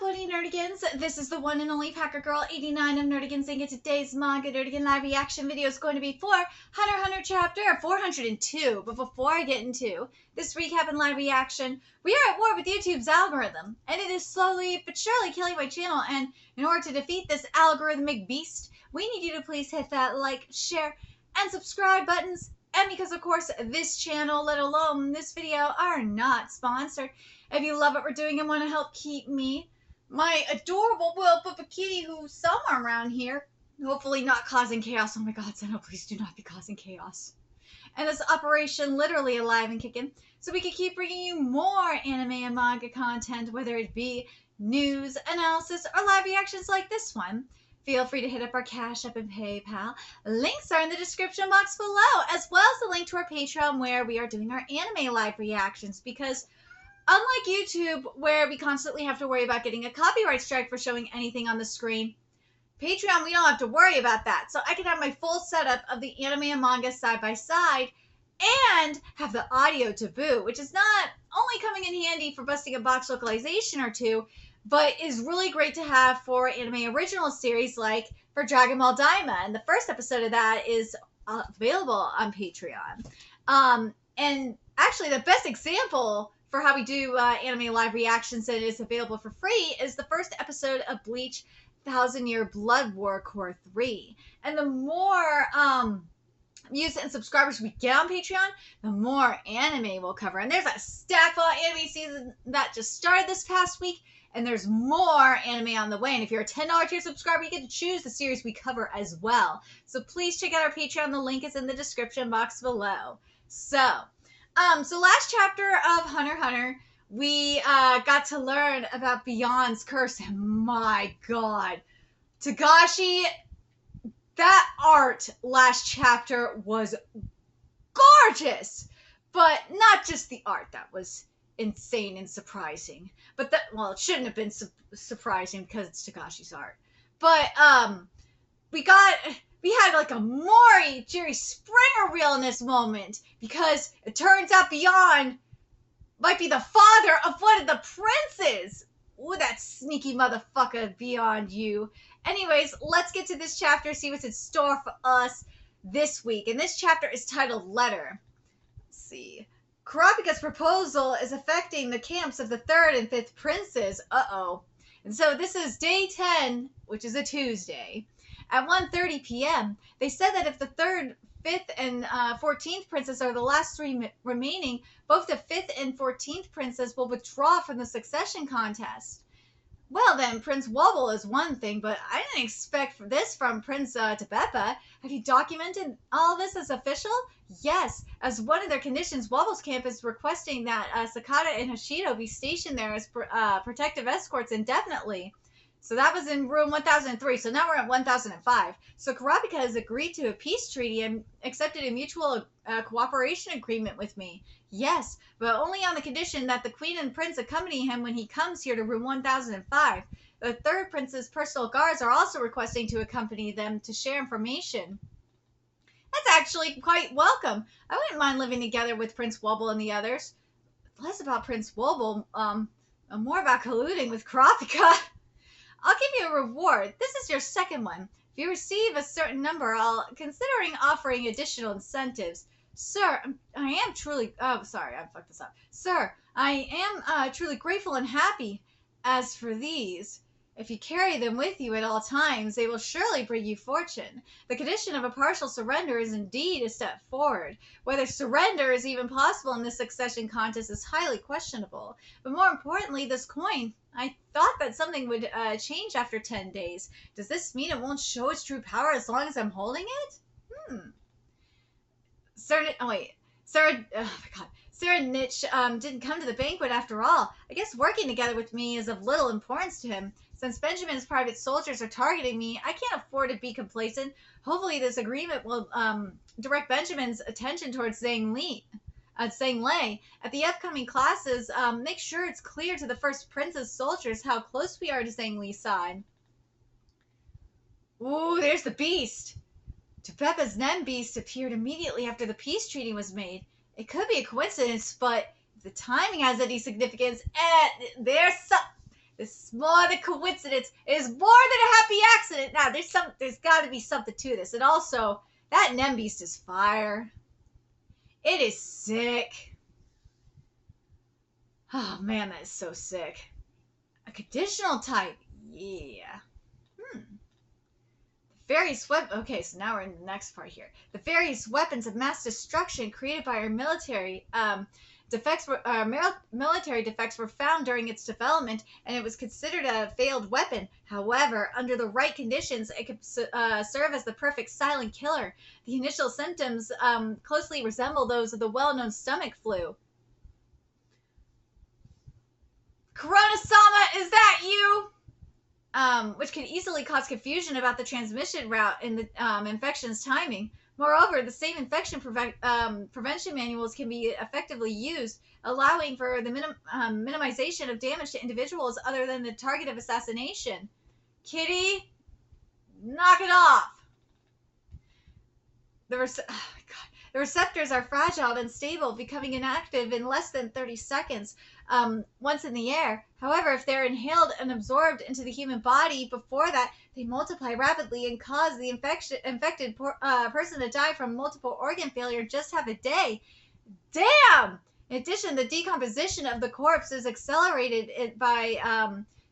Cody Nerdigans. This is the one and only Packer Girl 89 of Nerdigans, and today's manga Nerdigan live reaction video is going to be for Hunter x Hunter chapter 402. But before I get into this recap and live reaction, we are at war with YouTube's algorithm, and it is slowly but surely killing my channel. And in order to defeat this algorithmic beast, we need you to please hit that like, share, and subscribe buttons. And because, of course, this channel, let alone this video, are not sponsored. If you love what we're doing and want to help keep me, my adorable little Papa Kitty, who's somewhere around here, hopefully not causing chaos. Oh my God, Senna, please do not be causing chaos. And this operation literally alive and kicking, so we can keep bringing you more anime and manga content, whether it be news, analysis, or live reactions like this one. Feel free to hit up our Cash App and PayPal. Links are in the description box below, as well as the link to our Patreon where we are doing our anime live reactions, because unlike YouTube, where we constantly have to worry about getting a copyright strike for showing anything on the screen, Patreon, we don't have to worry about that. So I can have my full setup of the anime and manga side by side and have the audio to boot, which is not only coming in handy for busting a box localization or two, but is really great to have for anime original series like for Dragon Ball Daima. And the first episode of that is available on Patreon. And actually, the best example for how we do anime live reactions that is available for free is the first episode of Bleach 1000 Year Blood War Core 3. And the more views and subscribers we get on Patreon, the more anime we'll cover. And there's a stack full of anime season that just started this past week, and there's more anime on the way. And if you're a $10 tier subscriber, you get to choose the series we cover as well. So please check out our Patreon. The link is in the description box below. So last chapter of Hunter x Hunter, we got to learn about Beyond's curse, and my God, Togashi, that art last chapter was gorgeous, but not just the art that was insane and surprising, but that, well, it shouldn't have been surprising because it's Togashi's art, but we had like a Mori Jerry Springer realness moment, because it turns out Beyond might be the father of one of the princes. Ooh, that sneaky motherfucker Beyond you. Anyways, let's get to this chapter, see what's in store for us this week. And this chapter is titled Letter. Let's see. Kurapika's proposal is affecting the camps of the 3rd and 5th princes. Uh-oh. And so this is day 10, which is a Tuesday. At 1:30 p.m., they said that if the 3rd, 5th, and 14th princes are the last 3 remaining, both the 5th and 14th princes will withdraw from the succession contest. Well then, Prince Wobble is one thing, but I didn't expect this from Prince Tebeppa. Have you documented all this as official? Yes. As one of their conditions, Wobble's camp is requesting that Sakata and Hashido be stationed there as protective escorts indefinitely. So that was in room 1003. So now we're at 1005. So Kurapika has agreed to a peace treaty and accepted a mutual cooperation agreement with me. Yes, but only on the condition that the Queen and Prince accompany him when he comes here to room 1005. The 3rd Prince's personal guards are also requesting to accompany them to share information. That's actually quite welcome. I wouldn't mind living together with Prince Wobble and the others. Less about Prince Wobble, more about colluding with Kurapika. I'll give you a reward. This is your second one. If you receive a certain number, I'll considering offering additional incentives. Sir, I am truly... Oh, sorry, I fucked this up. Sir, I am truly grateful and happy. As for these, if you carry them with you at all times, they will surely bring you fortune. The condition of a partial surrender is indeed a step forward. Whether surrender is even possible in this succession contest is highly questionable. But more importantly, this coin... I thought that something would change after 10 days. Does this mean it won't show its true power as long as I'm holding it? Sarah Nitch didn't come to the banquet after all. I guess working together with me is of little importance to him. Since Benjamin's private soldiers are targeting me, I can't afford to be complacent. Hopefully this agreement will direct Benjamin's attention towards Zhang Lei. At the upcoming classes, make sure it's clear to the 1st Prince's soldiers how close we are to Zhang Lei's side. Ooh, there's the beast. Tebeppa's Nen beast appeared immediately after the peace treaty was made. It could be a coincidence, but if the timing has any significance, there's some... This more than coincidence. It is more than a happy accident. Now, there's got to be something to this. And also, that Nem Beast is fire. It is sick. Oh, man, that is so sick. A conditional type. Yeah. The various okay, so now we're in the next part here. The various weapons of mass destruction created by our military military defects were found during its development, and it was considered a failed weapon. However, under the right conditions, it could serve as the perfect silent killer. The initial symptoms closely resemble those of the well-known stomach flu. Corona-sama, is that you? Which can easily cause confusion about the transmission route and the infection's timing. Moreover, the same infection prevention manuals can be effectively used, allowing for the minimization of damage to individuals other than the target of assassination. Kitty, knock it off. The receptors are fragile and unstable, becoming inactive in less than 30 seconds once in the air. However, if they're inhaled and absorbed into the human body before that, they multiply rapidly and cause the infected person to die from multiple organ failure in just half a day. Damn! In addition, the decomposition of the corpse is accelerated by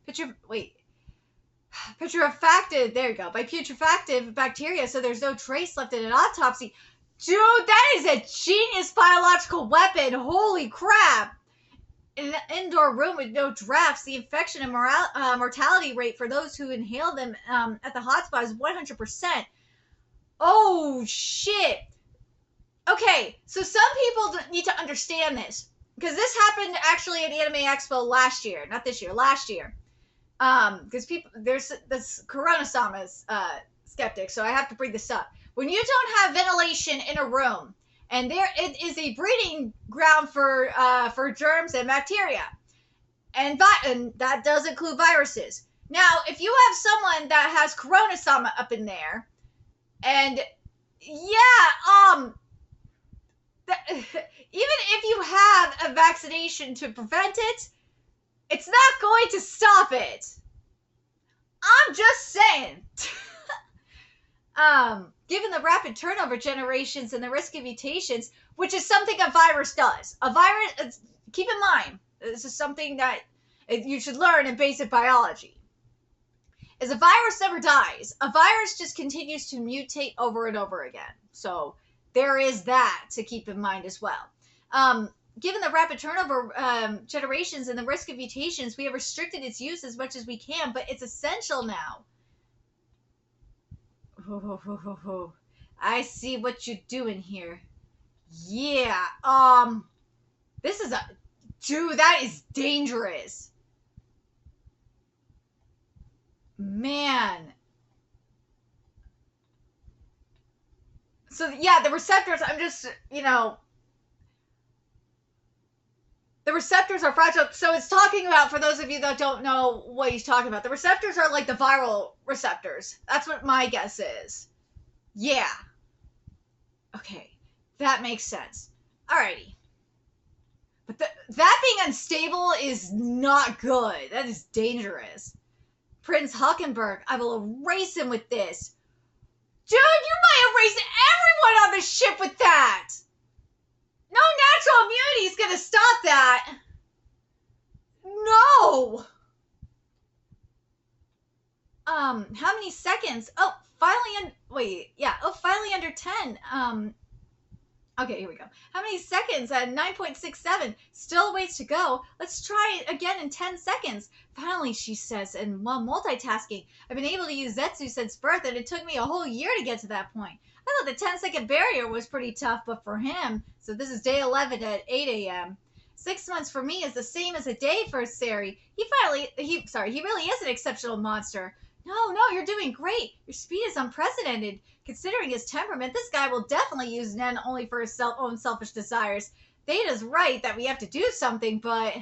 putrefactive bacteria, so there's no trace left in an autopsy. Dude, that is a genius biological weapon. Holy crap. In an indoor room with no drafts, the infection and mortality rate for those who inhale them at the hotspot is 100%. Oh, shit. Okay, so some people need to understand this. Because this happened actually at Anime Expo last year. Not this year, last year. Because there's this Corona-sama's skeptic, so I have to bring this up. When you don't have ventilation in a room, and it is a breeding ground for germs and bacteria, and that does include viruses. Now, if you have someone that has Corona-sama up in there, and yeah, even if you have a vaccination to prevent it, it's not going to stop it. I'm just saying. Given the rapid turnover generations and the risk of mutations, which is something a virus does. A virus, keep in mind, this is something that you should learn in basic biology. Is a virus never dies. A virus just continues to mutate over and over again. So there is that to keep in mind as well. Given the rapid turnover generations and the risk of mutations, we have restricted its use as much as we can, but it's essential now. I see what you're doing here. Yeah, this is dude, that is dangerous. Man. So, yeah, the receptors, I'm just, the receptors are fragile. So it's talking about, for those of you that don't know what he's talking about, the receptors are like the viral receptors. That's what my guess is. Yeah. Okay. That makes sense. Alrighty. But that being unstable is not good. That is dangerous. Prince Huckenberg, I will erase him with this. Dude, you might erase everyone on the ship with that! No natural immunity is gonna stop that! No! How many seconds? Oh, finally under 10. Okay, here we go. How many seconds? 9.67. Still a ways to go. Let's try it again in 10 seconds. Finally, she says, and while multitasking, I've been able to use Zetsu since birth, and it took me a whole year to get to that point. I thought the 10-second barrier was pretty tough, but for him, so this is day 11 at 8 a.m. 6 months for me is the same as a day for Sari. He really is an exceptional monster. No, you're doing great. Your speed is unprecedented. Considering his temperament, this guy will definitely use Nen only for his own selfish desires. Theta's right that we have to do something, but...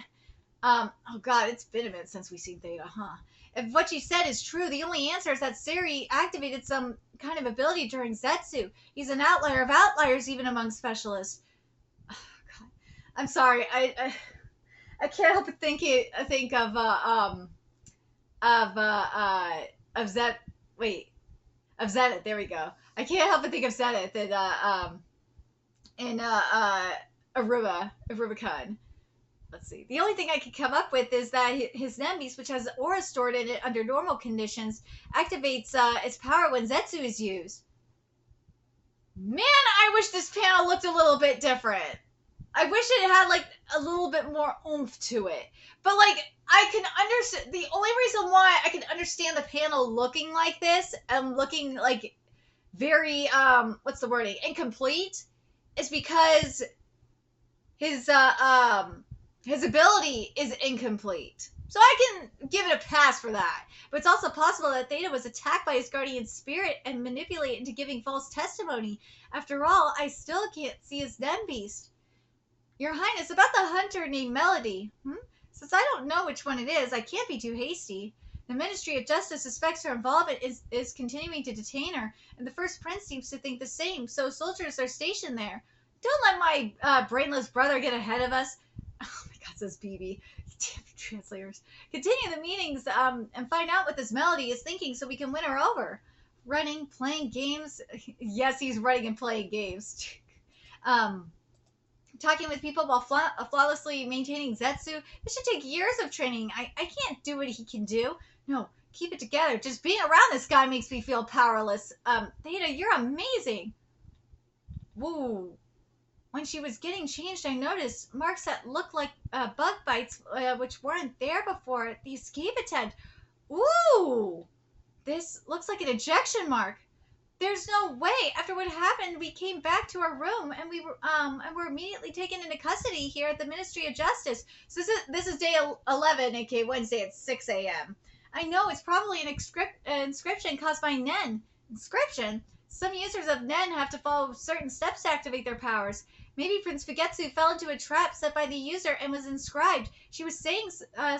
oh god, it's been a minute since we've seen Theta, huh? If what you said is true, the only answer is that Sari activated some kind of ability during Zetsu. He's an outlier of outliers even among specialists. Oh, god. I'm sorry, I can't help but think of, of Zet. Wait, of Zenith. There we go. I can't help but think of Zenith in Rubicon. Let's see. The only thing I could come up with is that his Nembeast, which has aura stored in it under normal conditions, activates its power when Zetsu is used. Man, I wish this panel looked a little bit different. I wish it had, like, a little bit more oomph to it. But, like, I can understand... The only reason why I can understand the panel looking like this and looking, like, very, what's the wording? Incomplete is because his ability is incomplete. So I can give it a pass for that. But it's also possible that Theta was attacked by his guardian spirit and manipulated into giving false testimony. After all, I still can't see his Nembeast. Your Highness, about the hunter named Melody. Since I don't know which one it is, I can't be too hasty. The Ministry of Justice suspects her involvement is continuing to detain her, and the First Prince seems to think the same, so soldiers are stationed there. Don't let my brainless brother get ahead of us. Oh my god, says BB. Damn translators. Continue the meetings and find out what this Melody is thinking so we can win her over. Running, playing games. Yes, he's running and playing games. Talking with people while flawlessly maintaining Zetsu. This should take years of training. I can't do what he can do. No, keep it together. Just being around this guy makes me feel powerless. Theta, you're amazing. Woo. When she was getting changed, I noticed marks that looked like bug bites, which weren't there before. The escape attempt. Ooh! This looks like an ejection mark. There's no way. After what happened, we came back to our room and we were immediately taken into custody here at the Ministry of Justice. So this is day 11, aka Wednesday at 6 a.m. I know it's probably an inscription caused by Nen. Inscription? Some users of Nen have to follow certain steps to activate their powers. Maybe Prince Fugetsu fell into a trap set by the user and was inscribed. She was saying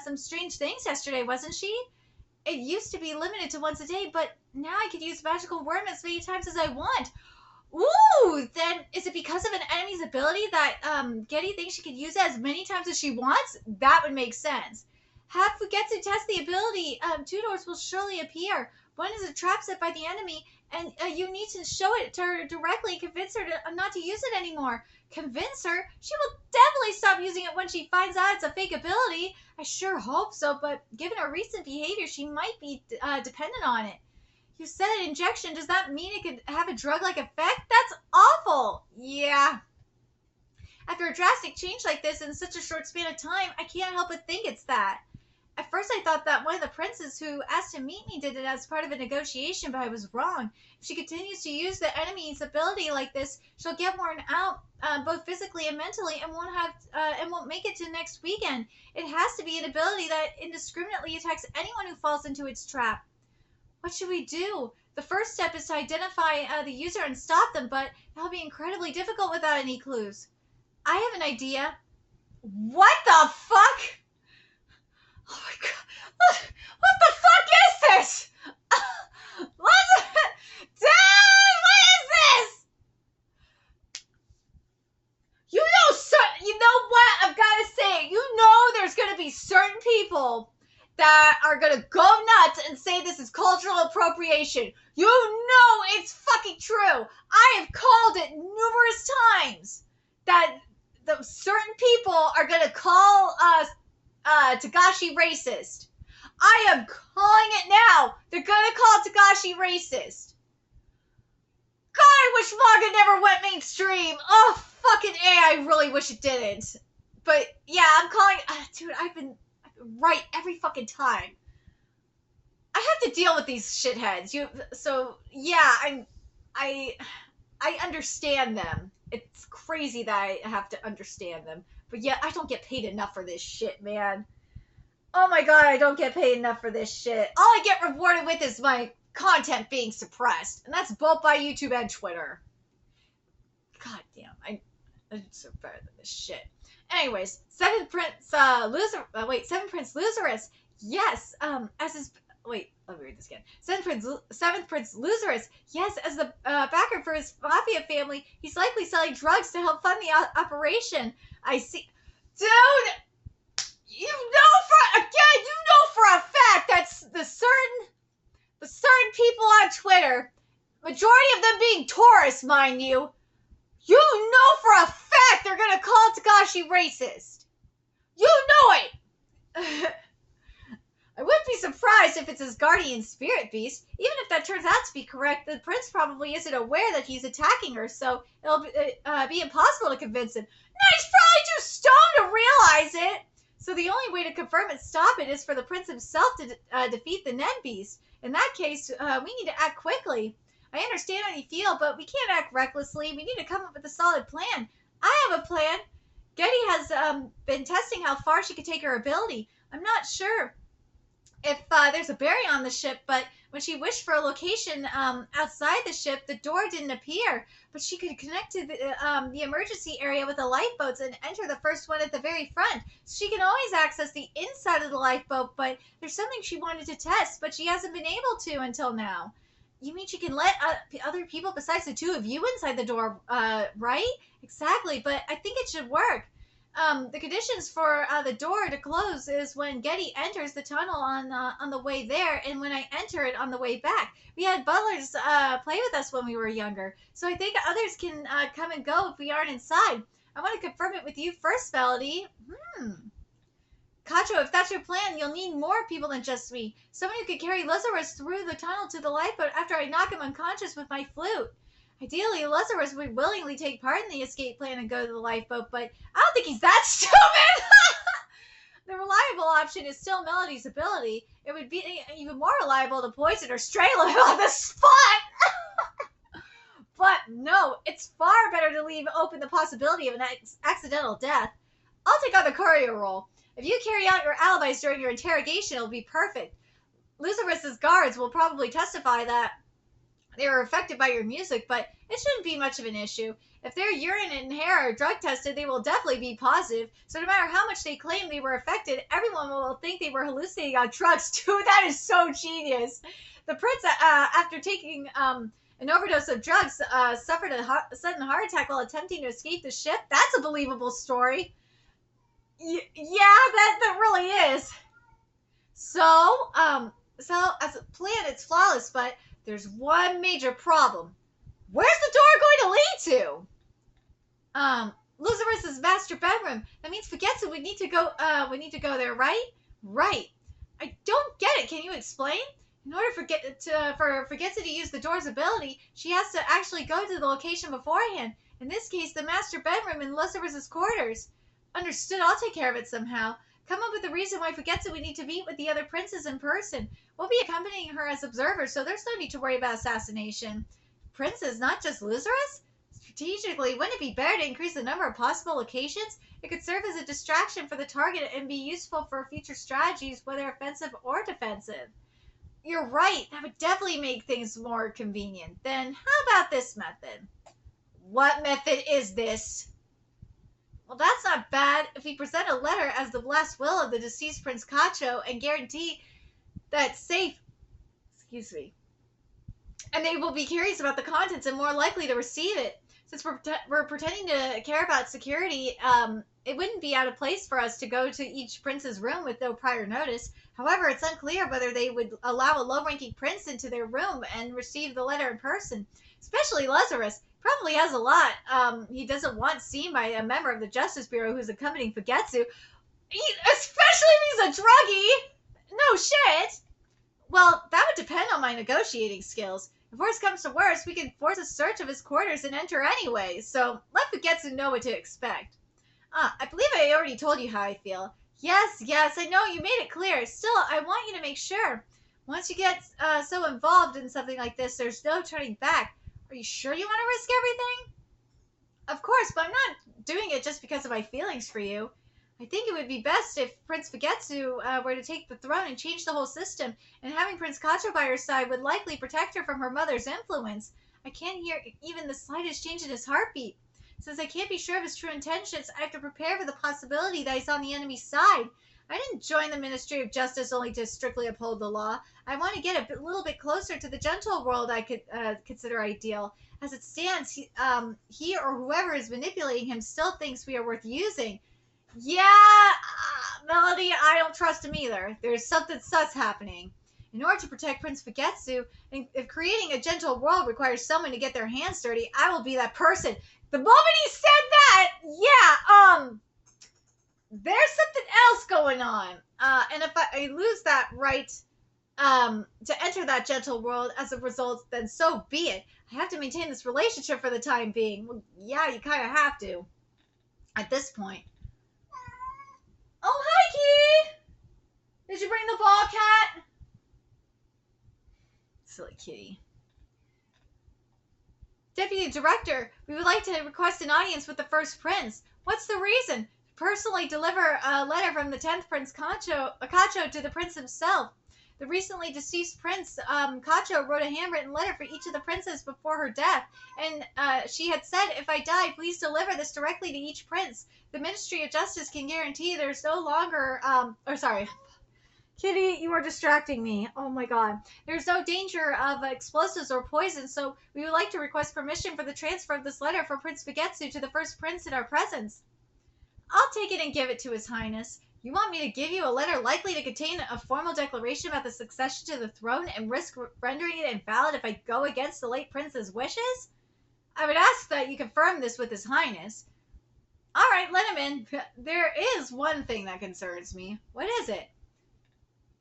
some strange things yesterday, wasn't she? It used to be limited to once a day, but now I could use magical worm as many times as I want. Ooh, then is it because of an enemy's ability that Getty thinks she could use it as many times as she wants? That would make sense. Have Fugetsu test the ability. Two doors will surely appear. One is a trap set by the enemy, and you need to show it to her directly and convince her to, not to use it anymore. Convince her? She will definitely stop using it when she finds out it's a fake ability. I sure hope so, but given her recent behavior, she might be dependent on it. You said an injection. Does that mean it could have a drug-like effect? That's awful. Yeah. After a drastic change like this in such a short span of time, I can't help but think it's that. At first I thought that one of the princes who asked to meet me did it as part of a negotiation, but I was wrong. If she continues to use the enemy's ability like this, she'll get worn out, both physically and mentally, and won't make it to next weekend. It has to be an ability that indiscriminately attacks anyone who falls into its trap. What should we do? The first step is to identify the user and stop them, but that'll be incredibly difficult without any clues. I have an idea. What the fuck? Oh my god. What the fuck is this? Dad, what is this? You know what? I've got to say, there's going to be certain people that are going to go nuts and say this is cultural appropriation. You know it's fucking true. I have called it numerous times that certain people are going to call us Tagashi racist. I am calling it now. They're gonna call Tagashi racist. God, I wish manga never went mainstream. Oh, fucking A, I really wish it didn't. But yeah, I'm calling. Dude, I've been right every fucking time. I have to deal with these shitheads. So yeah, I understand them. It's crazy that I have to understand them. But yeah, I don't get paid enough for this shit, man. Oh my god, I don't get paid enough for this shit. All I get rewarded with is my content being suppressed. And that's both by YouTube and Twitter. God damn, I'm so better than this shit. Anyways, Seventh Prince Loserus. Yes, as his... Wait, let me read this again. Seventh Prince Loserus. Yes, as the backer for his mafia family, he's likely selling drugs to help fund the operation. I see. Dude! You know for a fact that's the consider, majority of them being tourists, mind you, you know for a fact they're gonna call Takashi racist. You know it! I wouldn't be surprised if it's his guardian spirit beast. Even if that turns out to be correct, the prince probably isn't aware that he's attacking her, so it'll be impossible to convince him. No, he's probably too stoned to realize it! So the only way to confirm and stop it is for the prince himself to defeat the Nen beast. In that case, we need to act quickly. I understand how you feel, but we can't act recklessly. We need to come up with a solid plan. I have a plan. Getty has been testing how far she could take her ability. I'm not sure if there's a berry on the ship, but when she wished for a location outside the ship, the door didn't appear. But she could connect to the emergency area with the lifeboats and enter the first one at the very front. So she can always access the inside of the lifeboat, but there's something she wanted to test, but she hasn't been able to until now. You mean she can let other people besides the two of you inside the door, right? Exactly, but I think it should work. The conditions for the door to close is when Getty enters the tunnel on the way there, and when I enter it on the way back. We had butlers play with us when we were younger, so I think others can come and go if we aren't inside. I want to confirm it with you first, Melody. Kacho, if that's your plan, you'll need more people than just me. Someone who could carry Lazarus through the tunnel to the lifeboat after I knock him unconscious with my flute. Ideally, Lazarus would willingly take part in the escape plan and go to the lifeboat, but I don't think he's that stupid! The reliable option is still Melody's ability. It would be even more reliable to poison or strangle him on the spot! But no, it's far better to leave open the possibility of an accidental death. I'll take on the courier role. If you carry out your alibis during your interrogation, it'll be perfect. Lazarus's guards will probably testify that they were affected by your music, but it shouldn't be much of an issue. If their urine and hair are drug tested, they will definitely be positive. So no matter how much they claim they were affected, everyone will think they were hallucinating on drugs too. That is so genius. The prince, after taking an overdose of drugs, suffered a sudden heart attack while attempting to escape the ship. That's a believable story. Yeah, that really is. So as a plan, it's flawless, but there's one major problem. Where's the door going to lead to? Lazarus's master bedroom. That means Fugetsu would need to go there, right? Right. I don't get it. Can you explain? In order for Fugetsu to use the door's ability, she has to actually go to the location beforehand. In this case, the master bedroom in Lazarus's quarters. Understood. I'll take care of it somehow. Come up with a reason why Fugetsu would need to meet with the other princes in person. We'll be accompanying her as observers, so there's no need to worry about assassination. Princes, not just Lazarus? Strategically, wouldn't it be better to increase the number of possible locations? It could serve as a distraction for the target and be useful for future strategies, whether offensive or defensive. You're right. That would definitely make things more convenient. Then how about this method? What method is this? Well, that's not bad. If we present a letter as the last will of the deceased Prince Kacho and guarantee that it's safe, and they will be curious about the contents and more likely to receive it. Since we're pretending to care about security, it wouldn't be out of place for us to go to each prince's room with no prior notice. However, it's unclear whether they would allow a low-ranking prince into their room and receive the letter in person. Especially Lazarus. Probably has a lot he doesn't want seen by a member of the Justice Bureau who's accompanying Fugetsu. Especially if he's a druggie! No shit! Well, that would depend on my negotiating skills. If worse comes to worse, we can force a search of his quarters and enter anyway, so let Fugetsu know what to expect. I believe I already told you how I feel. Yes, I know, you made it clear. Still, I want you to make sure. Once you get so involved in something like this, there's no turning back. Are you sure you want to risk everything? Of course, but I'm not doing it just because of my feelings for you. I think it would be best if Prince Fugetsu were to take the throne and change the whole system, and having Prince Kacho by her side would likely protect her from her mother's influence. I can't hear even the slightest change in his heartbeat. Since I can't be sure of his true intentions, I have to prepare for the possibility that he's on the enemy's side. I didn't join the Ministry of Justice only to strictly uphold the law. I want to get a little bit closer to the gentle world I could consider ideal. As it stands, he or whoever is manipulating him still thinks we are worth using. Yeah, Melody, I don't trust him either. There's something sus happening. In order to protect Prince Fugetsu, and if creating a gentle world requires someone to get their hands dirty, I will be that person. The moment he said that, yeah, there's something else going on. And if I lose that right to enter that gentle world as a result, then so be it. I have to maintain this relationship for the time being. Well, yeah, you kind of have to at this point. Oh, hi, Kitty! Did you bring the ball, cat? Silly kitty. Deputy Director, we would like to request an audience with the first prince. What's the reason? Personally deliver a letter from the 10th Prince Kacho to the prince himself. The recently deceased Prince Kacho wrote a handwritten letter for each of the princes before her death, and she had said, if I die, please deliver this directly to each prince. The Ministry of Justice can guarantee there's no longer, Kitty, you are distracting me. Oh my god. There's no danger of explosives or poison, so we would like to request permission for the transfer of this letter from Prince Fugetsu to the first prince in our presence. I'll take it and give it to His Highness. You want me to give you a letter likely to contain a formal declaration about the succession to the throne and risk rendering it invalid if I go against the late prince's wishes? I would ask that you confirm this with His Highness. All right, let him in. There is one thing that concerns me. What is it?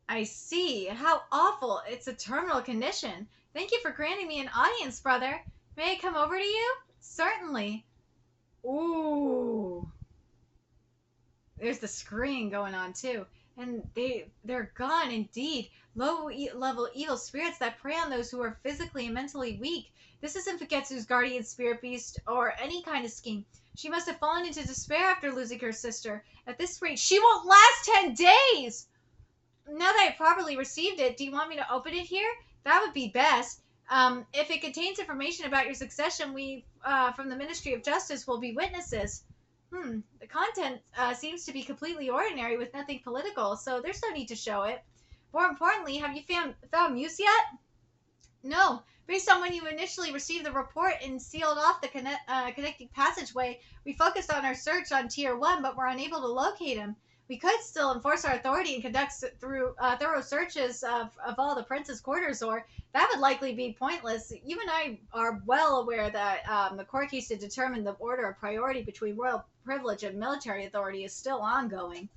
I see. How awful. It's a terminal condition. Thank you for granting me an audience, brother. May I come over to you? Certainly. Ooh. There's the screaming going on too. And they're gone indeed. Low-level evil spirits that prey on those who are physically and mentally weak. This isn't Fugetsu's guardian spirit beast or any kind of scheme. She must have fallen into despair after losing her sister. At this rate, she won't last 10 days! Now that I properly received it, do you want me to open it here? That would be best. If it contains information about your succession, we from the Ministry of Justice will be witnesses. The content seems to be completely ordinary with nothing political, so there's no need to show it. More importantly, have you found Muse yet? No. Based on when you initially received the report and sealed off the connecting passageway, we focused on our search on Tier 1, but were unable to locate him. We could still enforce our authority and conduct thorough searches of all the prince's quarters, or that would likely be pointless. You and I are well aware that the court case to determine the order of priority between royal privilege and military authority is still ongoing.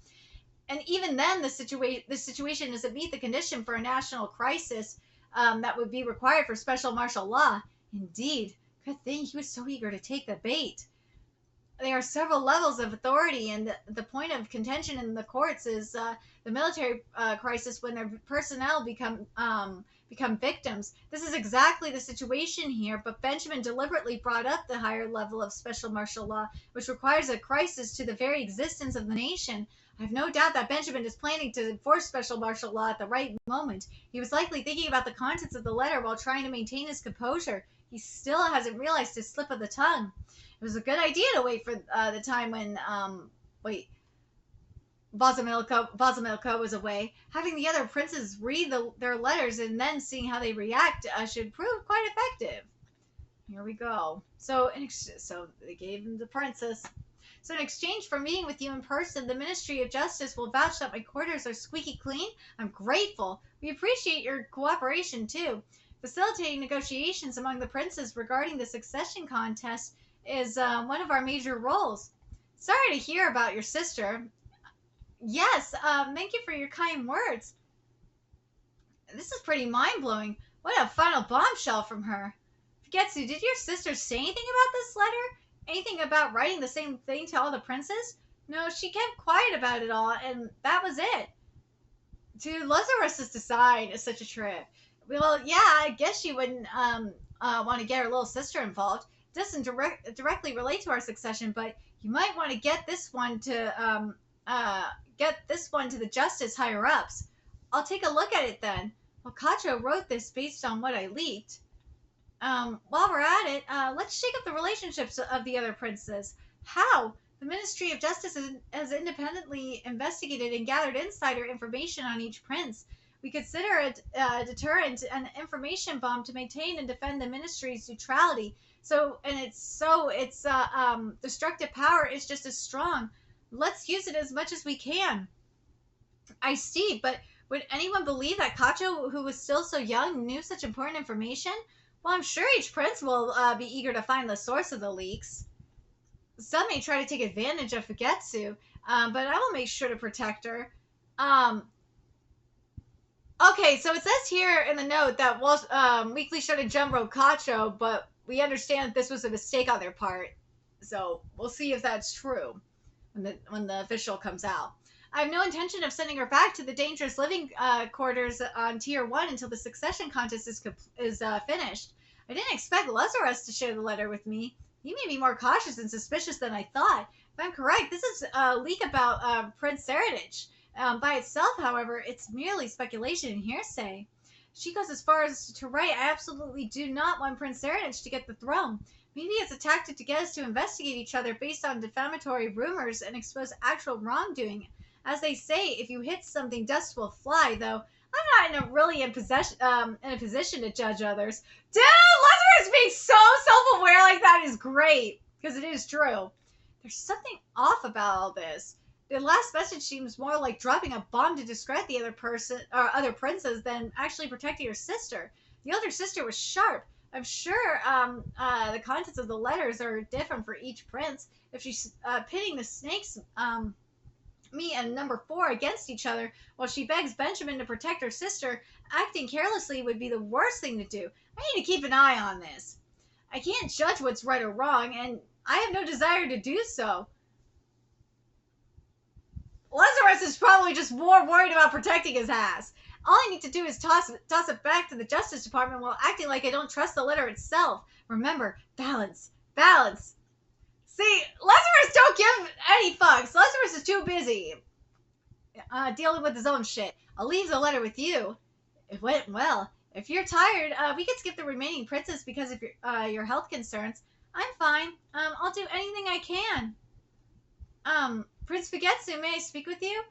And even then, the situation doesn't meet the condition for a national crisis that would be required for special martial law. Indeed, good thing he was so eager to take the bait. There are several levels of authority, and the point of contention in the courts is the military crisis when their personnel become victims. This is exactly the situation here, but Benjamin deliberately brought up the higher level of special martial law, which requires a crisis to the very existence of the nation. I have no doubt that Benjamin is planning to enforce special martial law at the right moment. He was likely thinking about the contents of the letter while trying to maintain his composure. He still hasn't realized his slip of the tongue. It was a good idea to wait for the time when, Bazamilko was away. Having the other princes read their letters and then seeing how they react should prove quite effective. Here we go. So they gave him the princess. So in exchange for meeting with you in person, the Ministry of Justice will vouch that my quarters are squeaky clean. I'm grateful. We appreciate your cooperation, too. Facilitating negotiations among the princes regarding the succession contest is one of our major roles. Sorry to hear about your sister. Yes, thank you for your kind words. This is pretty mind-blowing. What a final bombshell from her. Fugetsu, did your sister say anything about this letter? Anything about writing the same thing to all the princes? No, she kept quiet about it all, and that was it. To Lazarus's decide such a trip. Well, yeah, I guess she wouldn't want to get her little sister involved. It doesn't directly relate to our succession, but you might want to get this one to the justice higher ups. I'll take a look at it then. Well, Kacho wrote this based on what I leaked. While we're at it, let's shake up the relationships of the other princes. How? The Ministry of Justice has independently investigated and gathered insider information on each prince. We consider it a deterrent and information bomb to maintain and defend the ministry's neutrality. Its destructive power is just as strong. Let's use it as much as we can. I see, but Would anyone believe that Kacho, who was still so young, knew such important information? Well, I'm sure each prince will be eager to find the source of the leaks. Some may try to take advantage of Fugetsu, but I will make sure to protect her. Okay, so it says here in the note that Weekly Shonen Jump wrote Kacho, but we understand that this was a mistake on their part. So we'll see if that's true when the official comes out. I have no intention of sending her back to the dangerous living quarters on Tier 1 until the succession contest is finished. I didn't expect Lazarus to share the letter with me. He may be more cautious and suspicious than I thought. If I'm correct, this is a leak about Prince Serenich. By itself, however, it's merely speculation and hearsay. She goes as far as to write, I absolutely do not want Prince Serenich to get the throne. Maybe it's a tactic to get us to investigate each other based on defamatory rumors and expose actual wrongdoing. As they say, if you hit something, dust will fly, though I'm not in a position to judge others. Dude, Lazarus being so self-aware like that is great, because it is true. There's something off about all this. The last message seems more like dropping a bomb to discredit the other princes than actually protecting your sister. The older sister was sharp. I'm sure the contents of the letters are different for each prince. If she's pitting the snakes, me and number 4 against each other while she begs Benjamin to protect her sister, acting carelessly would be the worst thing to do. I need to keep an eye on this. I can't judge what's right or wrong, and I have no desire to do so. Lazarus is probably just more worried about protecting his ass. All I need to do is toss it back to the Justice Department while acting like I don't trust the letter itself. Remember, balance. Balance. See, Lazarus don't give any fucks. Lazarus is too busy dealing with his own shit. I'll leave the letter with you. It went well. If you're tired, we could skip the remaining princes because of your health concerns. I'm fine. I'll do anything I can. Prince Fugetsu, may I speak with you?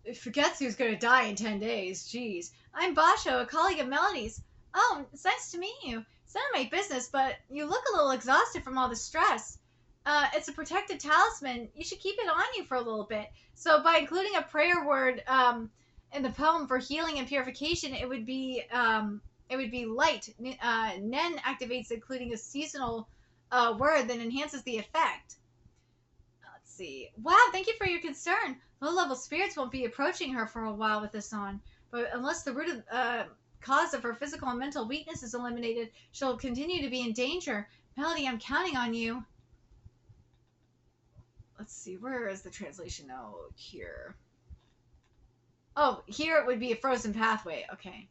Fugetsu's gonna die in 10 days. Jeez. I'm Basho, a colleague of Melody's. Oh, it's nice to meet you. It's none of my business, but you look a little exhausted from all the stress. It's a protected talisman. You should keep it on you for a little bit. So by including a prayer word in the poem for healing and purification, it would be light. Nen activates including a seasonal word that enhances the effect. Let's see. Wow, thank you for your concern. Low-level spirits won't be approaching her for a while with this on. But unless the root of cause of her physical and mental weakness is eliminated, she'll continue to be in danger. Melody, I'm counting on you. Let's see, where is the translation note? Here. Oh, here it would be a frozen pathway. Okay.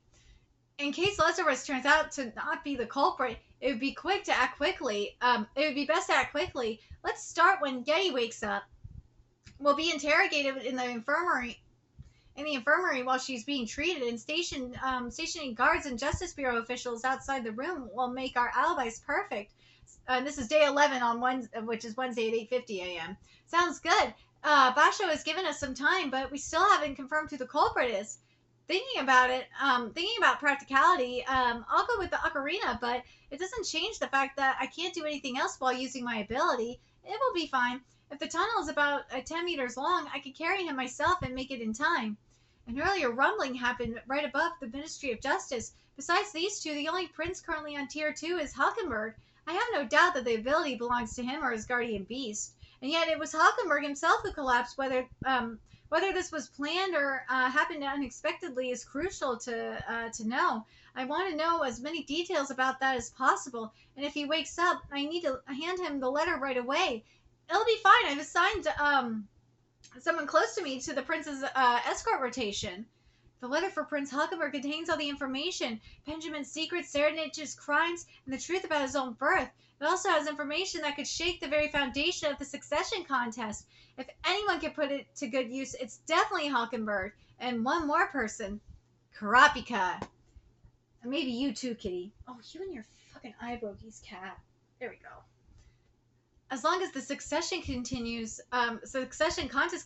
In case Lazarus turns out to not be the culprit, it would be quick to act quickly. It would be best to act quickly. Let's start when Getty wakes up. We'll be interrogated in the infirmary. While she's being treated, and stationing guards and Justice Bureau officials outside the room will make our alibis perfect. This is day 11 on which is Wednesday at 8:50 a.m. Sounds good. Basho has given us some time, but we still haven't confirmed who the culprit is. Thinking about practicality, I'll go with the ocarina, but it doesn't change the fact that I can't do anything else while using my ability. It will be fine. If the tunnel is about 10 meters long, I could carry him myself and make it in time. An earlier rumbling happened right above the Ministry of Justice. Besides these two, the only prince currently on Tier 2 is Hulkenberg. I have no doubt that the ability belongs to him or his guardian beast. And yet it was Hulkenberg himself who collapsed. Whether this was planned or happened unexpectedly is crucial to know. I want to know as many details about that as possible. And if he wakes up, I need to hand him the letter right away. It'll be fine. I've assigned someone close to me to the prince's escort rotation. The letter for Prince Hulkenberg contains all the information, Benjamin's secrets, Serenich's crimes, and the truth about his own birth. It also has information that could shake the very foundation of the succession contest. If anyone can put it to good use, it's definitely Hulkenberg. And one more person, Karapika. And maybe you too, Kitty. Oh, you and your fucking eyebrowies, cat. There we go. As long as the succession contest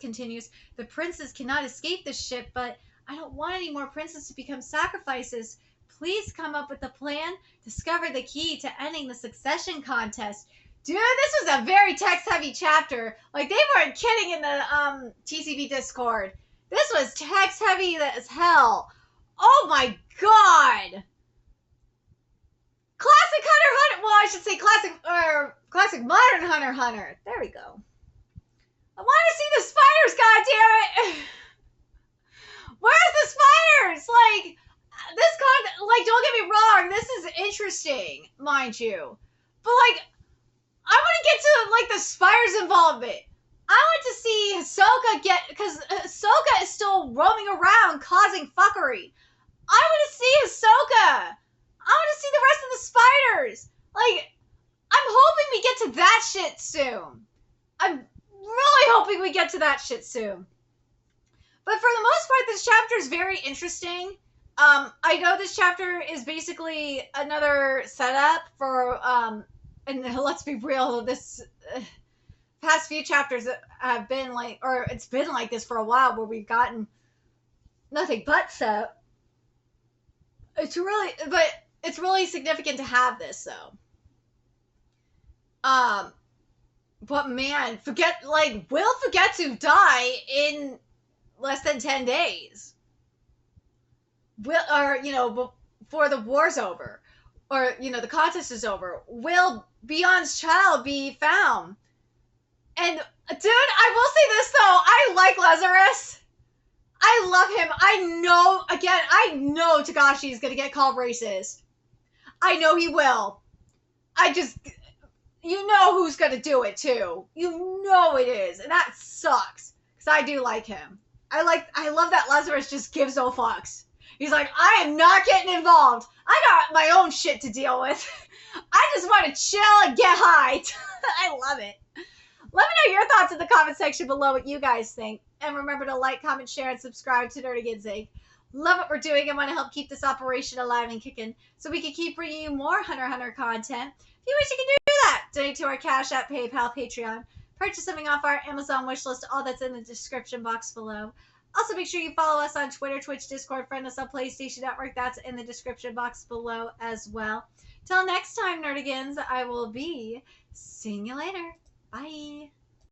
continues, the princes cannot escape this ship, but I don't want any more princes to become sacrifices. Please come up with a plan. Discover the key to ending the succession contest. Dude, this was a very text-heavy chapter. Like, they weren't kidding in the TCB Discord. This was text heavy as hell. Oh my god. Classic Hunter x Hunter. Well, I should say classic modern Hunter x Hunter. There we go. I want to see the spiders, goddammit. Where's the spiders? Like, this like, don't get me wrong, this is interesting, mind you. But, like, I want to get to, like, the spiders' involvement. I want to see Hisoka because Hisoka is still roaming around causing fuckery. I want to see Hisoka. I want to see the rest of the spiders. Like, I'm hoping we get to that shit soon. I'm really hoping we get to that shit soon. But for the most part, this chapter is very interesting. I know this chapter is basically another setup for, and let's be real, this past few chapters have been like, or it's been like this for a while, where we've gotten nothing but set. It's really significant to have this, though. But man, will Fugetsu die in less than 10 days? Before the war's over, or, the contest is over, will Beyond's child be found? And, dude, I will say this, though, I like Lazarus. I love him. I know Takashi is gonna get called racist. I know he will. You know who's gonna do it, too. You know it is, and that sucks, because I do like him. I love that Lazarus just gives no fucks. He's like, I am not getting involved. I got my own shit to deal with. I just want to chill and get high. I love it. Let me know your thoughts in the comment section below, what you guys think. And remember to like, comment, share, and subscribe to Nerdigans. Love what we're doing and want to help keep this operation alive and kicking so we can keep bringing you more Hunter x Hunter content. If you wish, you can do that. Donate to our Cash App, PayPal, Patreon. Purchase something off our Amazon wishlist. All that's in the description box below. Also, make sure you follow us on Twitter, Twitch, Discord, friend us on PlayStation Network. That's in the description box below as well. Till next time, Nerdigans, I will be seeing you later. Bye.